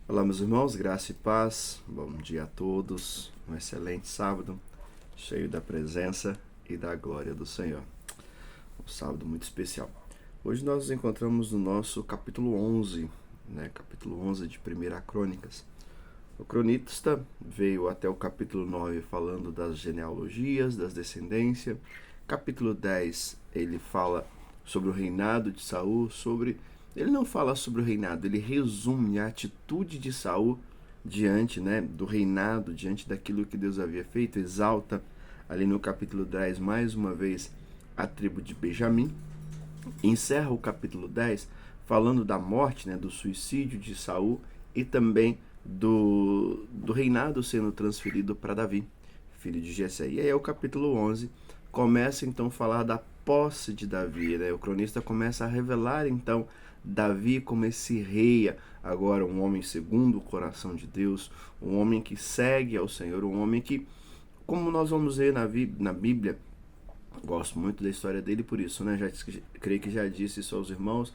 Olá, meus irmãos, graça e paz. Bom dia a todos. Um excelente sábado, cheio da presença e da glória do Senhor. Um sábado muito especial. Hoje nós nos encontramos no nosso capítulo 11, capítulo 11 de 1 Crônicas. O cronista veio até o capítulo 9 falando das genealogias, das descendências. Capítulo 10, ele fala sobre o reinado de Saul, ele não fala sobre o reinado, ele resume a atitude de Saul diante, do reinado, diante daquilo que Deus havia feito, exalta ali no capítulo 10 mais uma vez a tribo de Benjamim. Encerra o capítulo 10 falando da morte, do suicídio de Saul e também do reinado sendo transferido para Davi, filho de Jessé. E aí o capítulo 11 começa então a falar da posse de Davi, O cronista começa a revelar então Davi como esse rei, agora um homem segundo o coração de Deus, um homem que segue ao Senhor, um homem que, como nós vamos ver na Bíblia, gosto muito da história dele por isso, creio que já disse isso aos irmãos,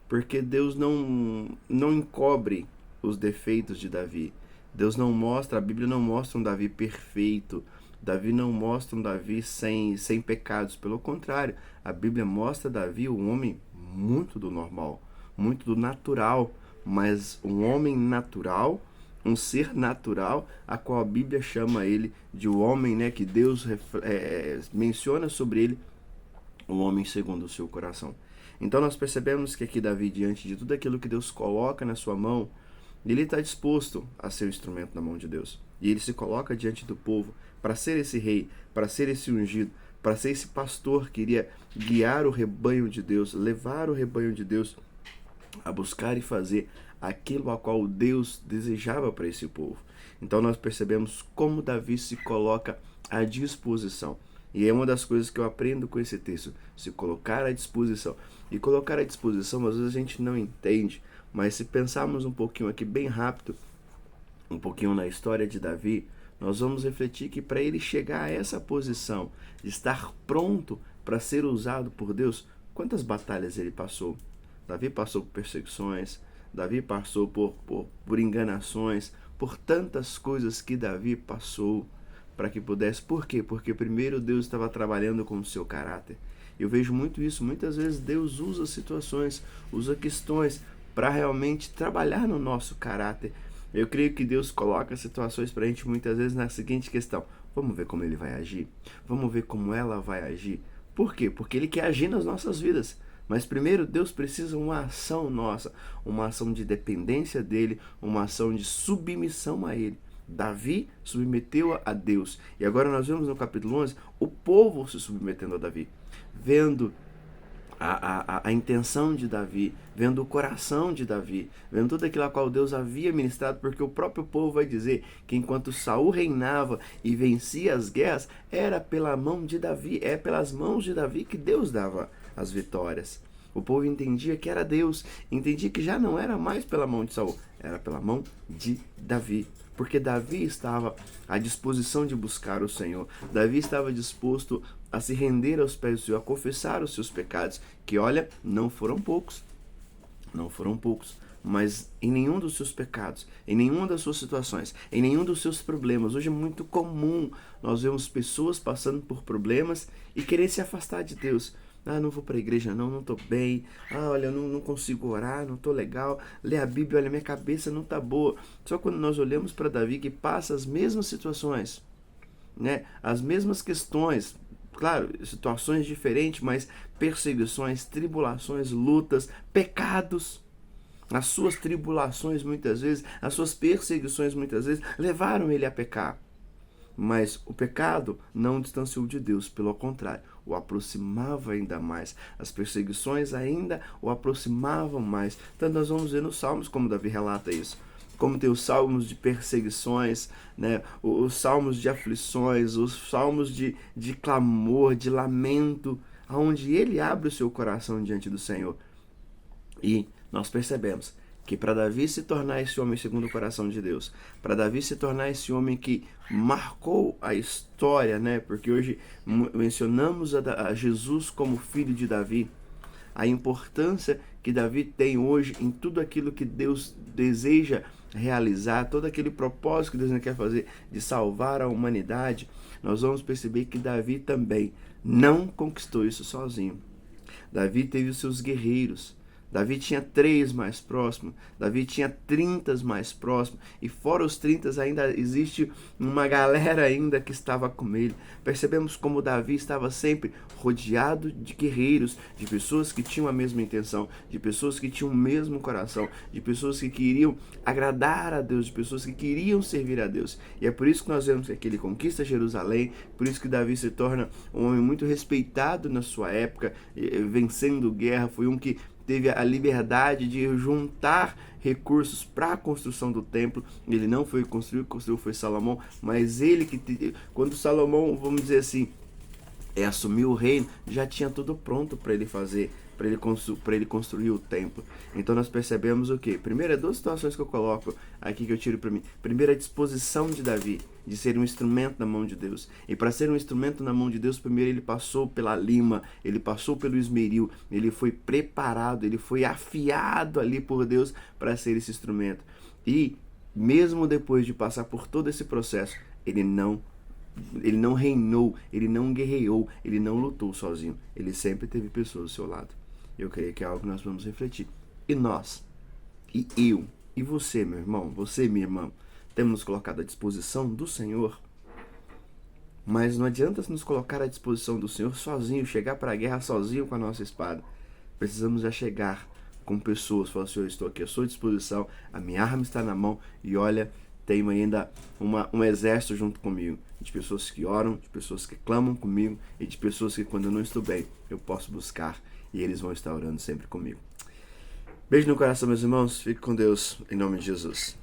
porque Deus não encobre os defeitos de Davi. Deus não mostra, a Bíblia não mostra um Davi perfeito. Davi não mostra um Davi sem pecados. Pelo contrário, a Bíblia mostra Davi um homem muito do normal, muito do natural, mas um homem natural, um ser natural, a qual a Bíblia chama ele de um homem, que Deus menciona sobre ele, um homem segundo o seu coração. Então nós percebemos que aqui Davi, diante de tudo aquilo que Deus coloca na sua mão, ele está disposto a ser o instrumento na mão de Deus. E ele se coloca diante do povo para ser esse rei, para ser esse ungido, para ser esse pastor que iria guiar o rebanho de Deus, levar o rebanho de Deus a buscar e fazer aquilo a qual Deus desejava para esse povo. Então nós percebemos como Davi se coloca à disposição. E é uma das coisas que eu aprendo com esse texto, se colocar à disposição. E colocar à disposição, às vezes a gente não entende, mas se pensarmos um pouquinho aqui, bem rápido, um pouquinho na história de Davi, nós vamos refletir que para ele chegar a essa posição, de estar pronto para ser usado por Deus, quantas batalhas ele passou? Davi passou por perseguições, Davi passou por enganações, por tantas coisas que Davi passou para que pudesse. Por quê? Porque primeiro Deus estava trabalhando com o seu caráter. Eu vejo muito isso. Muitas vezes Deus usa situações, usa questões para realmente trabalhar no nosso caráter. Eu creio que Deus coloca situações para a gente muitas vezes na seguinte questão: vamos ver como ele vai agir? Vamos ver como ela vai agir? Por quê? Porque ele quer agir nas nossas vidas. Mas primeiro Deus precisa de uma ação nossa, uma ação de dependência dele, uma ação de submissão a ele. Davi submeteu a Deus. E agora nós vemos no capítulo 11 o povo se submetendo a Davi, vendo a intenção de Davi, vendo o coração de Davi, vendo tudo aquilo a qual Deus havia ministrado, porque o próprio povo vai dizer que enquanto Saul reinava e vencia as guerras, era pela mão de Davi, é pelas mãos de Davi que Deus dava as vitórias. O povo entendia que era Deus, entendia que já não era mais pela mão de Saul, era pela mão de Davi. Porque Davi estava à disposição de buscar o Senhor. Davi estava disposto a se render aos pés do Senhor, a confessar os seus pecados, que olha, não foram poucos, mas em nenhum dos seus pecados, em nenhuma das suas situações, em nenhum dos seus problemas. Hoje é muito comum nós vemos pessoas passando por problemas e querer se afastar de Deus. Não vou para a igreja não tô bem. Olha, eu não consigo orar, não tô legal. Ler a Bíblia, olha, minha cabeça não tá boa. Só quando nós olhamos para Davi, que passa as mesmas situações, as mesmas questões, claro, situações diferentes, mas perseguições, tribulações, lutas, pecados. As suas tribulações muitas vezes, as suas perseguições muitas vezes levaram ele a pecar. Mas o pecado não o distanciou de Deus, pelo contrário, o aproximava ainda mais. As perseguições ainda o aproximavam mais. Então nós vamos ver nos Salmos como Davi relata isso. Como tem os salmos de perseguições, os salmos de aflições, os salmos de clamor, de lamento, onde ele abre o seu coração diante do Senhor. E nós percebemos que para Davi se tornar esse homem segundo o coração de Deus, para Davi se tornar esse homem que marcou a história, porque hoje mencionamos a Jesus como filho de Davi, a importância que Davi tem hoje em tudo aquilo que Deus deseja realizar todo aquele propósito que Deus quer fazer de salvar a humanidade, nós vamos perceber que Davi também não conquistou isso sozinho. Davi teve os seus guerreiros. Davi tinha 3 mais próximos, Davi tinha 30 mais próximos, e fora os 30 ainda existe uma galera ainda que estava com ele. Percebemos como Davi estava sempre rodeado de guerreiros, de pessoas que tinham a mesma intenção, de pessoas que tinham o mesmo coração, de pessoas que queriam agradar a Deus, de pessoas que queriam servir a Deus. E é por isso que nós vemos que ele conquista Jerusalém, por isso que Davi se torna um homem muito respeitado na sua época, vencendo guerra. Foi um que teve a liberdade de juntar recursos para a construção do templo. Ele não foi construir, construiu foi Salomão, mas ele que, quando Salomão, vamos dizer assim, assumiu o reino, já tinha tudo pronto para ele fazer, para ele construir o templo. Então nós percebemos o quê? Primeiro, 2 situações que eu coloco aqui, que eu tiro para mim. Primeiro, a disposição de Davi de ser um instrumento na mão de Deus. E para ser um instrumento na mão de Deus, primeiro ele passou pela lima, ele passou pelo esmeril, ele foi preparado, ele foi afiado ali por Deus para ser esse instrumento. E mesmo depois de passar por todo esse processo, ele não reinou, ele não guerreou, ele não lutou sozinho. Ele sempre teve pessoas ao seu lado. Eu creio que é algo que nós vamos refletir. E nós, e eu, e você, meu irmão, você, minha irmã, temos nos colocado à disposição do Senhor. Mas não adianta nos colocar à disposição do Senhor sozinho, chegar para a guerra sozinho com a nossa espada. Precisamos já chegar com pessoas, falar: Senhor, eu estou aqui à sua disposição, a minha arma está na mão, e olha, tenho ainda um exército junto comigo, de pessoas que oram, de pessoas que clamam comigo, e de pessoas que, quando eu não estou bem, eu posso buscar, e eles vão estar orando sempre comigo. Beijo no coração, meus irmãos, fique com Deus, em nome de Jesus.